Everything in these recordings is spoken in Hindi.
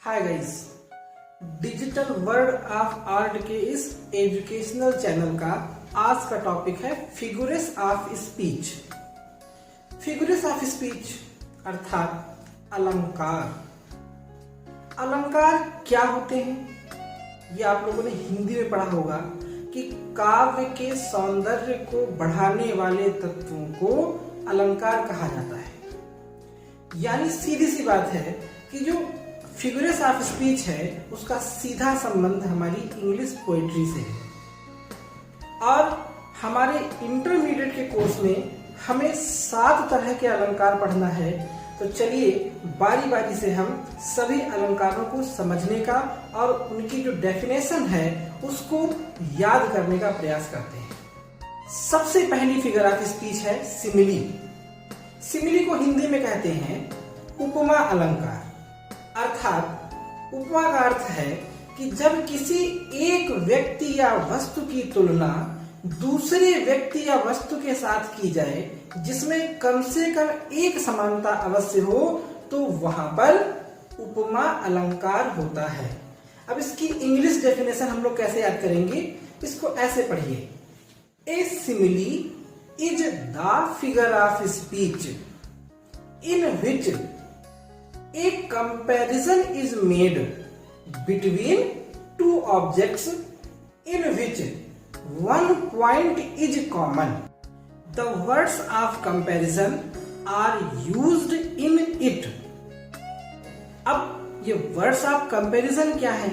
Hi guys, digital world of art के इस एजुकेशनल चैनल का आज का टॉपिक है figures of speech. Figures of speech अर्थात अलंकार। अलंकार क्या होते हैं, ये आप लोगों ने हिंदी में पढ़ा होगा कि काव्य के सौंदर्य को बढ़ाने वाले तत्वों को अलंकार कहा जाता है। यानी सीधी सी बात है कि जो फिगर्स ऑफ स्पीच है उसका सीधा संबंध हमारी इंग्लिश पोएट्री से है। और हमारे इंटरमीडिएट के कोर्स में हमें 7 तरह के अलंकार पढ़ना है। तो चलिए बारी बारी से हम सभी अलंकारों को समझने का और उनकी जो डेफिनेशन है उसको याद करने का प्रयास करते हैं। सबसे पहली फिगर ऑफ स्पीच है सिमिली। सिमिली को हिंदी में कहते हैं उपमा अलंकार। अर्थात उपमा का अर्थ है कि जब किसी एक व्यक्ति या वस्तु की तुलना दूसरे व्यक्ति या वस्तु के साथ की जाए जिसमें कम से कम एक समानता अवश्य हो तो वहां पर उपमा अलंकार होता है। अब इसकी इंग्लिश डेफिनेशन हम लोग कैसे याद करेंगे, इसको ऐसे पढ़िए। A simile is the figure of speech in which a comparison is made between two objects in which one point is common. The words of comparison are used in it. अब ये वर्ड्स ऑफ कंपैरिजन क्या है?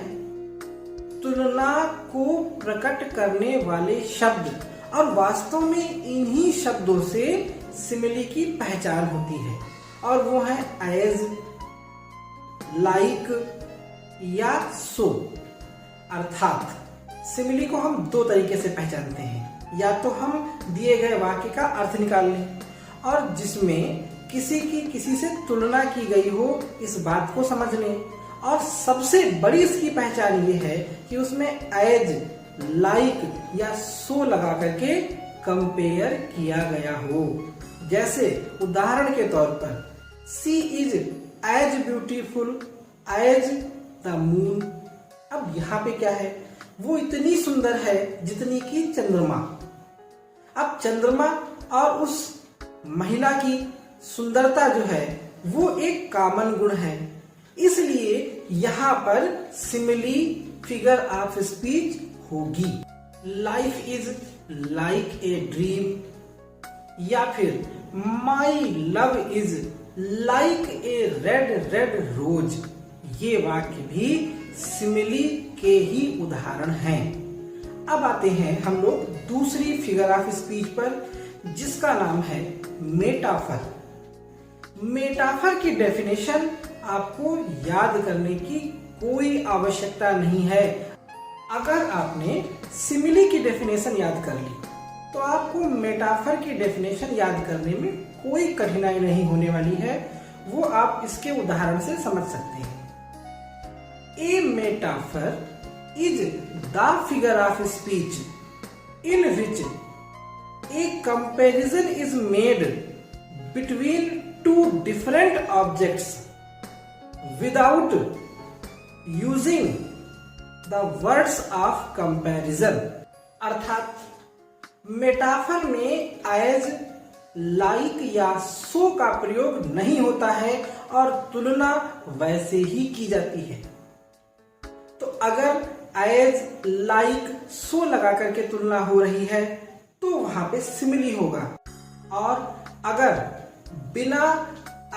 तुलना को प्रकट करने वाले शब्द, और वास्तव में इन्हीं शब्दों से सिमिली की पहचान होती है, और वो है एज, लाइक या सो। अर्थात सिमिली को हम 2 तरीके से पहचानते हैं। या तो हम दिए गए वाक्य का अर्थ निकाल लें, और जिसमें किसी की किसी से तुलना की गई हो इस बात को समझ लें। और सबसे बड़ी इसकी पहचान ये है कि उसमें एज, लाइक या सो लगा करके कंपेयर किया गया हो। जैसे उदाहरण के तौर पर she is as beautiful as the moon. अब यहाँ पे क्या है, वो इतनी सुंदर है जितनी कि चंद्रमा। अब चंद्रमा और उस महिला की सुंदरता जो है वो एक कॉमन गुण है, इसलिए यहाँ पर सिमिली फिगर ऑफ स्पीच होगी। Life is like a dream, या फिर my love is like a red red rose. ये वाक्य भी सिमिली के ही उदाहरण हैं। अब आते हैं हम लोग दूसरी फिगर ऑफ स्पीच पर, जिसका नाम है मेटाफर। मेटाफर की डेफिनेशन आपको याद करने की कोई आवश्यकता नहीं है। अगर आपने सिमिली की डेफिनेशन याद कर ली तो आपको मेटाफर की डेफिनेशन याद करने में कोई कठिनाई नहीं होने वाली है। वो आप इसके उदाहरण से समझ सकते हैं। A metaphor is the figure of speech in which a comparison is made between 2 different objects without using the words of comparison. अर्थात मेटाफर में एज, लाइक या सो का प्रयोग नहीं होता है और तुलना वैसे ही की जाती है। तो अगर एज, लाइक, सो लगा करके तुलना हो रही है तो वहां पे सिमिली होगा, और अगर बिना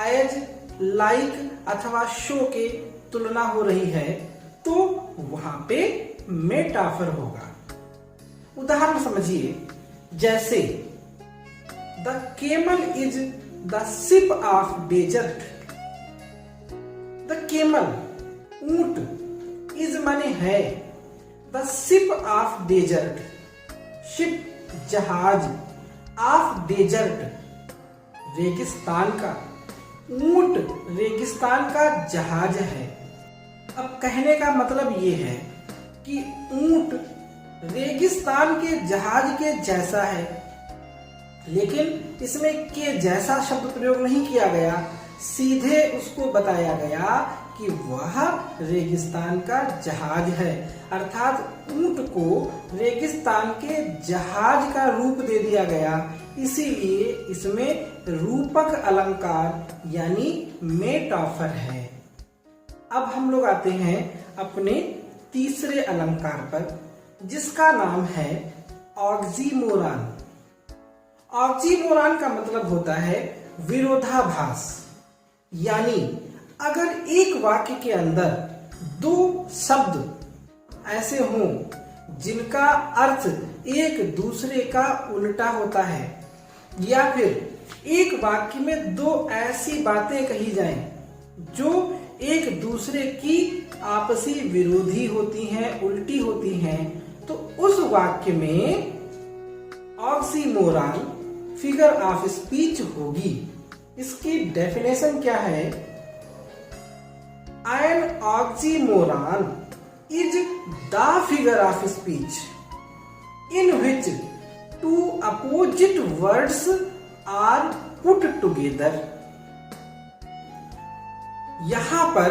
एज, लाइक अथवा शो के तुलना हो रही है तो वहां पे मेटाफर होगा। उदाहरण समझिए, जैसे the camel is the ship of desert. The camel ऊंट, इज माने है, the ship of desert, ship जहाज, ऑफ डेजर्ट रेगिस्तान का, ऊंट रेगिस्तान का जहाज है। अब कहने का मतलब ये है कि ऊंट रेगिस्तान के जहाज के जैसा है, लेकिन इसमें के जैसा शब्द प्रयोग नहीं किया गया, सीधे उसको बताया गया कि वह रेगिस्तान का जहाज है, अर्थात ऊंट को रेगिस्तान के जहाज का रूप दे दिया गया, इसीलिए इसमें रूपक अलंकार यानी मेटाफर है। अब हम लोग आते हैं अपने तीसरे अलंकार पर, जिसका नाम है ऑक्सीमोरॉन। ऑक्सीमोरॉन का मतलब होता है विरोधाभास, यानी अगर एक वाक्य के अंदर दो शब्द ऐसे हों जिनका अर्थ एक दूसरे का उल्टा होता है, या फिर एक वाक्य में दो ऐसी बातें कही जाएं जो एक दूसरे की आपसी विरोधी होती हैं, उल्टी होती हैं, तो उस वाक्य में ऑक्सीमोरॉन फिगर ऑफ स्पीच होगी। इसकी डेफिनेशन क्या है? An oxymoron is the figure of speech in which two opposite words are put together. यहां पर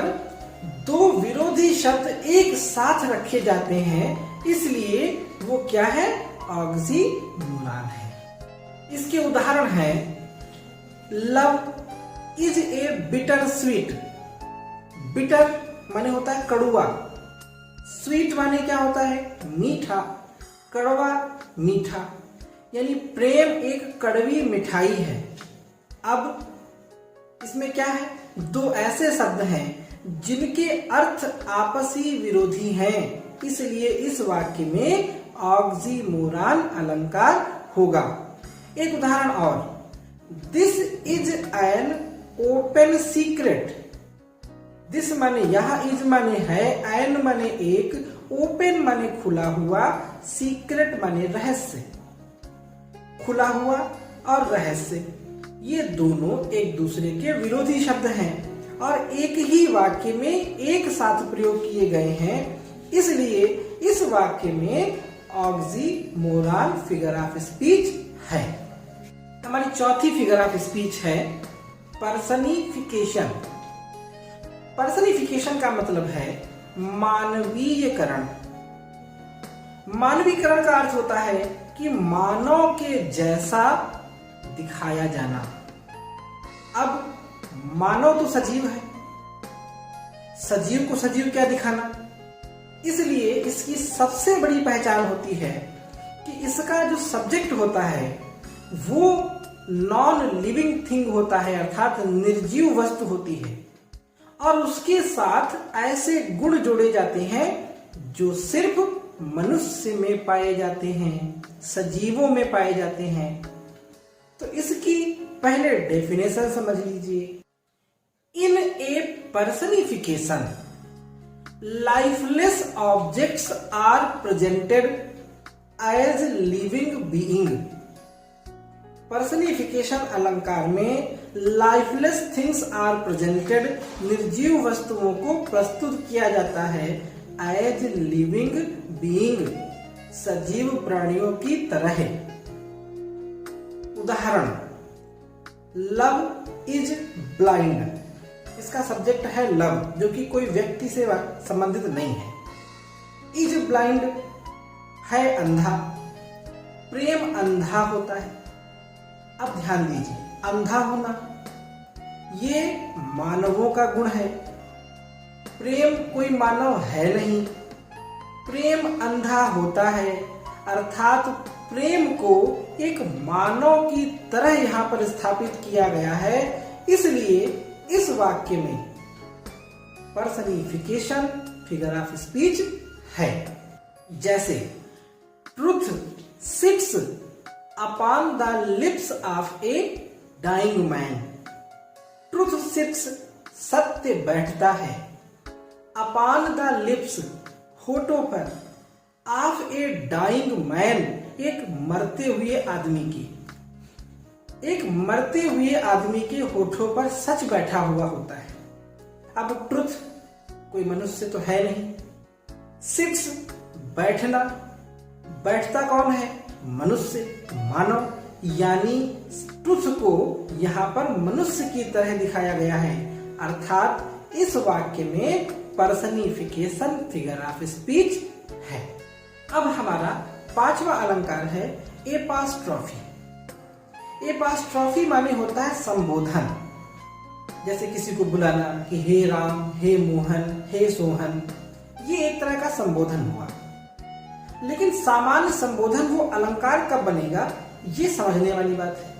दो विरोधी शब्द एक साथ रखे जाते हैं, इसलिए वो क्या है? ऑक्सीमोरॉन है। इसके उदाहरण हैं love is a bitter sweet. Bitter माने होता है कड़वा, स्वीट माने क्या होता है? मीठा। कड़वा मीठा, यानी प्रेम एक कड़वी मिठाई है। अब इसमें क्या है? दो ऐसे शब्द हैं जिनके अर्थ आपसी विरोधी हैं, इसलिए इस वाक्य में ऑक्सीमोरॉन अलंकार होगा। एक उदाहरण और, this is an open secret. This माने यह, इज माने है, एन माने एक, ओपन माने खुला हुआ, सीक्रेट माने रहस्य। खुला हुआ और रहस्य ये दोनों एक दूसरे के विरोधी शब्द हैं और एक ही वाक्य में एक साथ प्रयोग किए गए हैं, इसलिए इस वाक्य में ऑक्सीमोरॉन फिगर ऑफ स्पीच है। हमारी चौथी फिगर ऑफ स्पीच है पर्सनिफिकेशन। पर्सनिफिकेशन का मतलब है मानवीयकरण। मानवीयकरण का अर्थ होता है कि मानव के जैसा दिखाया जाना। अब मानव तो सजीव है, सजीव को सजीव क्या दिखाना, इसलिए इसकी सबसे बड़ी पहचान होती है कि इसका जो सब्जेक्ट होता है वो नॉन लिविंग थिंग होता है, अर्थात निर्जीव वस्तु होती है, और उसके साथ ऐसे गुण जोड़े जाते हैं जो सिर्फ मनुष्य में पाए जाते हैं, सजीवों में पाए जाते हैं। तो इसकी पहले डेफिनेशन समझ लीजिए। In a personification lifeless objects are presented as living being. Personification अलंकार में लाइफलेस थिंग्स आर प्रेजेंटेड, निर्जीव वस्तुओं को प्रस्तुत किया जाता है एज लिविंग बीइंग, सजीव प्राणियों की तरह। उदाहरण, लव इज ब्लाइंड। इसका सब्जेक्ट है लव, जो कि कोई व्यक्ति से संबंधित नहीं है। इज ब्लाइंड है अंधा, प्रेम अंधा होता है। अब ध्यान दीजिए, अंधा होना ये मानवों का गुण है, प्रेम कोई मानव है नहीं, प्रेम अंधा होता है, अर्थात प्रेम को एक मानव की तरह यहाँ पर स्थापित किया गया है, इसलिए इस वाक्य में पर्सनिफिकेशन फिगर ऑफ स्पीच है। जैसे truth sits upon the lips of a dying man. Truth sits सत्य बैठता है, अपॉन द लिप्स होठों पर, ऑफ ए डाइंग मैन एक मरते हुए आदमी की। एक मरते हुए आदमी के होठों पर सच बैठा हुआ होता है। अब ट्रुथ कोई मनुष्य तो है नहीं, सिट्स बैठना, बैठता कौन है? मनुष्य, मानव, यानी ट्रुथ को यहाँ पर मनुष्य की तरह दिखाया गया है, अर्थात इस वाक्य में पर्सनिफिकेशन फिगर ऑफ स्पीच है। अब हमारा पांचवा अलंकार है एपास्ट्रॉफी। एपास्ट्रॉफी माने होता है संबोधन। जैसे किसी को बुलाना कि हे राम, हे मोहन, हे सोहन, ये एक तरह का संबोधन हुआ। लेकिन सामान्य संबोधन वो अलंकार कब बनेगा, ये समझने वाली बात है।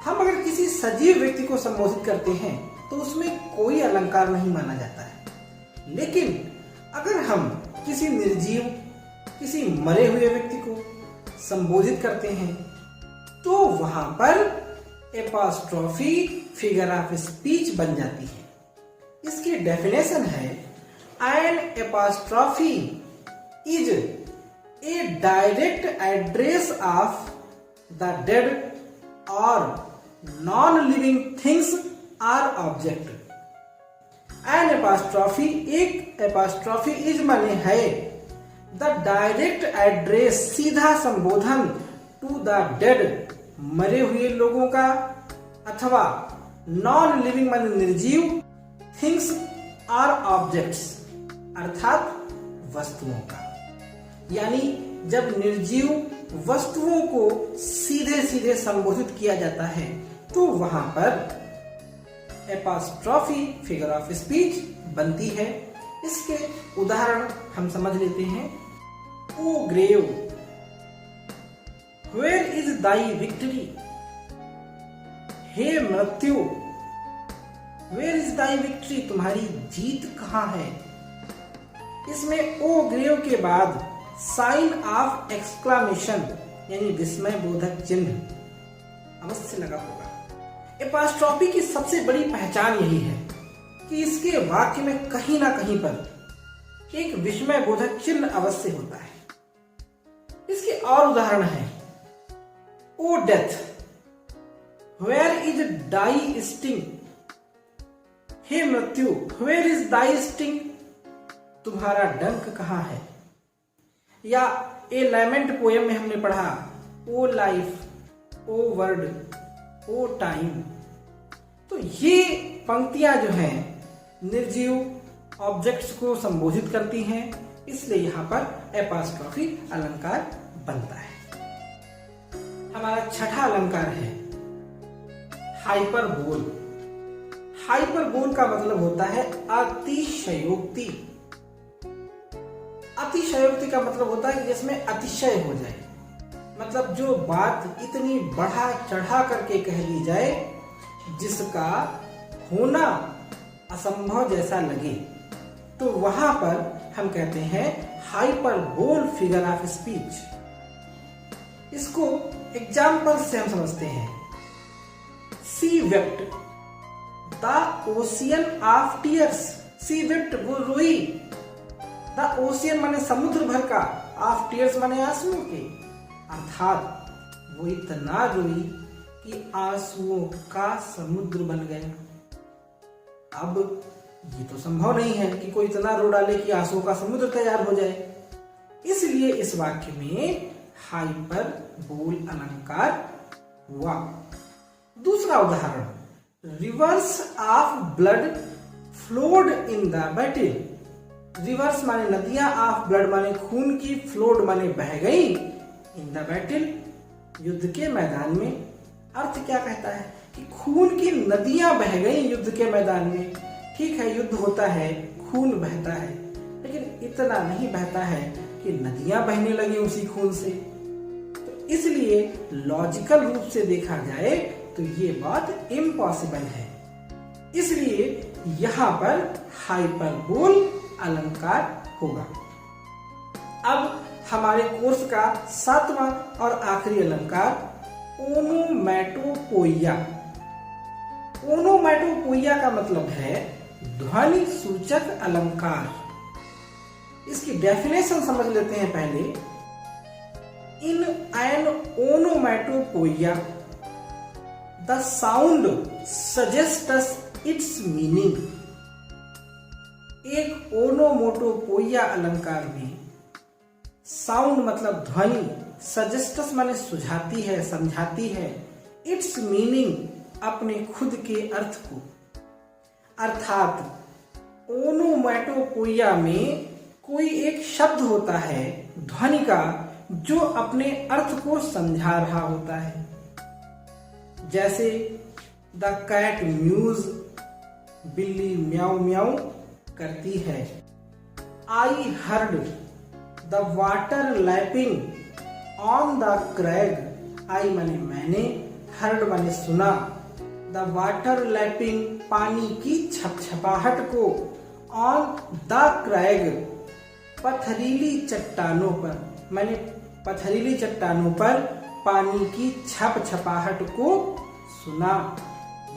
हम अगर किसी सजीव व्यक्ति को संबोधित करते हैं तो उसमें कोई अलंकार नहीं माना जाता है। लेकिन अगर हम किसी निर्जीव, किसी मरे हुए व्यक्ति को संबोधित करते हैं तो वहां पर एपास्ट्रॉफी फिगर ऑफ स्पीच बन जाती है। इसकी डेफिनेशन है an apostrophe is a direct address of the dead और non living things are object. An apostrophe, एक एपास्ट्रॉफी इज माने है द डायरेक्ट एड्रेस, सीधा संबोधन टू द डेड, मरे हुए लोगों का, अथवा नॉन लिविंग माने निर्जीव, थिंग्स आर ऑब्जेक्ट्स अर्थात वस्तुओं का। यानी जब निर्जीव वस्तुओं को सीधे सीधे संबोधित किया जाता है तो वहां पर एपास्ट्रॉफी फिगर ऑफ स्पीच बनती है। इसके उदाहरण हम समझ लेते हैं। O grave, where is thy victory, हे मृत्यु, वेयर इज दाई विक्ट्री, तुम्हारी जीत कहां है। इसमें ओ ग्रेव के बाद साइन ऑफ एक्सक्लामेशन यानी विस्मय बोधक चिन्ह अवश्य लगा होगा। एपास्ट्रॉफी की सबसे बड़ी पहचान यही है कि इसके वाक्य में कहीं ना कहीं पर एक विस्मय बोधक चिन्ह अवश्य होता है। इसके और उदाहरण हैं। O death, where is thy sting, हे मृत्यु, वेयर इज दाई स्टिंग, तुम्हारा डंक कहां है। या ए लैमेंट पोएम में हमने पढ़ा ओ लाइफ, ओ वर्ड, ओ टाइम। तो ये पंक्तियां जो हैं निर्जीव ऑब्जेक्ट्स को संबोधित करती हैं, इसलिए यहां पर एपास्ट्रॉफी अलंकार बनता है। हमारा छठा अलंकार है हाइपरबोल। हाइपरबोल का मतलब होता है अतिशयोक्ति। अतिशयोक्ति का मतलब होता है कि जिसमें अतिशय हो जाए, मतलब जो बात इतनी बढ़ा चढ़ा करके कह दी जाए जिसका होना असंभव जैसा लगे, तो वहां पर हम कहते हैं हाइपरबोल फिगर ऑफ स्पीच। इसको एग्जाम्पल से हम समझते हैं। She wept the ocean of tears, she wept वो रोई, द ओशियन माने समुद्र भर का, ऑफ टीयर्स माने आंसुओं के, अर्थात वो इतना रोई कि आंसुओं का समुद्र बन गया। अब ये तो संभव नहीं है कि कोई इतना रो डाले कि आंसुओं का समुद्र तैयार हो जाए, इसलिए इस वाक्य में हाइपरबोल अलंकार हुआ। दूसरा उदाहरण, reverse of blood flowed in the battle. Reverse माने नदियां, ऑफ ब्लड माने खून की, फ्लोड माने बह गई, इन द बैटल युद्ध के मैदान में। अर्थ क्या कहता है कि खून की नदियां बह गई युद्ध के मैदान में। ठीक है, युद्ध होता है, खून बहता है, लेकिन इतना नहीं बहता है कि नदियां बहने लगी उसी खून से। तो इसलिए लॉजिकल रूप से देखा जाए तो ये बात इम्पॉसिबल है, इसलिए यहां पर हाइपरबोल अलंकार होगा। अब हमारे कोर्स का सातवां और आखिरी अलंकार ओनोमैटोपोइया। ओनोमैटोपोइया का मतलब है ध्वनि सूचक अलंकार। इसकी डेफिनेशन समझ लेते हैं पहले। In an onomatopoeia the sound suggests its meaning. एक ओनोमोटोपोइया अलंकार में साउंड मतलब ध्वनि, सजेस्ट्स माने सुझाती है, समझाती है, इट्स मीनिंग अपने खुद के अर्थ को, अर्थात ओनोमैटोपोइया में कोई एक शब्द होता है ध्वनि का जो अपने अर्थ को समझा रहा होता है। जैसे द कैट म्यूज, बिल्ली म्याऊ म्याऊ करती है। I heard the water lapping on the crag. I माने मैंने, हर्ड माने सुना, द वाटर लैपिंग पानी की छपछपाहट को, ऑन द क्रैग पथरीली चट्टानों पर, मैंने पथरीली चट्टानों पर पानी की छपछपाहट को सुना।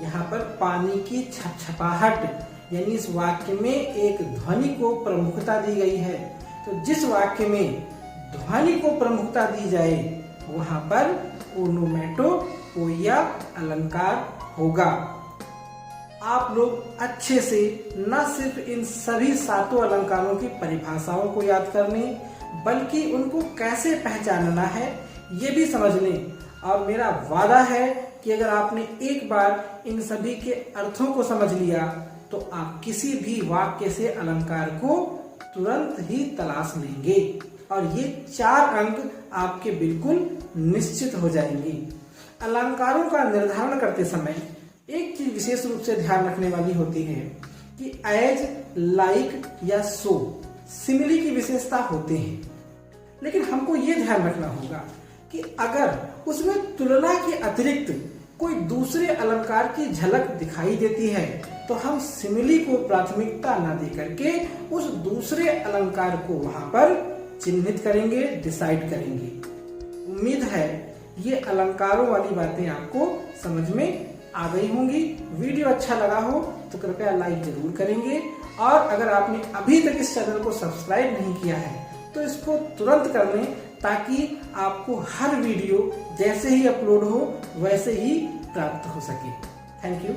यहाँ पर पानी की छपछपाहट यानी इस वाक्य में एक ध्वनि को प्रमुखता दी गई है। तो जिस वाक्य में ध्वनि को प्रमुखता दी जाए वहां पर ओनोमैटोपोइया अलंकार होगा। आप लोग अच्छे से न सिर्फ इन सभी सातों अलंकारों की परिभाषाओं को याद करने बल्कि उनको कैसे पहचानना है ये भी समझ लें। और मेरा वादा है कि अगर आपने एक बार इन सभी के अर्थों को समझ लिया तो आप किसी भी वाक्य से अलंकार को तुरंत ही तलाश लेंगे और ये 4 अंक आपके बिल्कुल निश्चित हो जाएंगे। अलंकारों का निर्धारण करते समय एक चीज विशेष रूप से ध्यान रखने वाली होती है कि एज, लाइक या सो सिमिली की विशेषता होते हैं, लेकिन हमको ये ध्यान रखना होगा कि अगर उसमें तुलना के अतिरिक्त कोई दूसरे अलंकार की झलक दिखाई देती है तो हम सिमिली को प्राथमिकता न दे करके उस दूसरे अलंकार को वहां पर चिन्हित करेंगे, डिसाइड करेंगे। उम्मीद है ये अलंकारों वाली बातें आपको समझ में आ गई होंगी। वीडियो अच्छा लगा हो तो कृपया लाइक जरूर करेंगे और अगर आपने अभी तक इस चैनल को सब्सक्राइब नहीं किया है तो इसको तुरंत कर लें ताकि आपको हर वीडियो जैसे ही अपलोड हो वैसे ही प्राप्त हो सके। Thank you.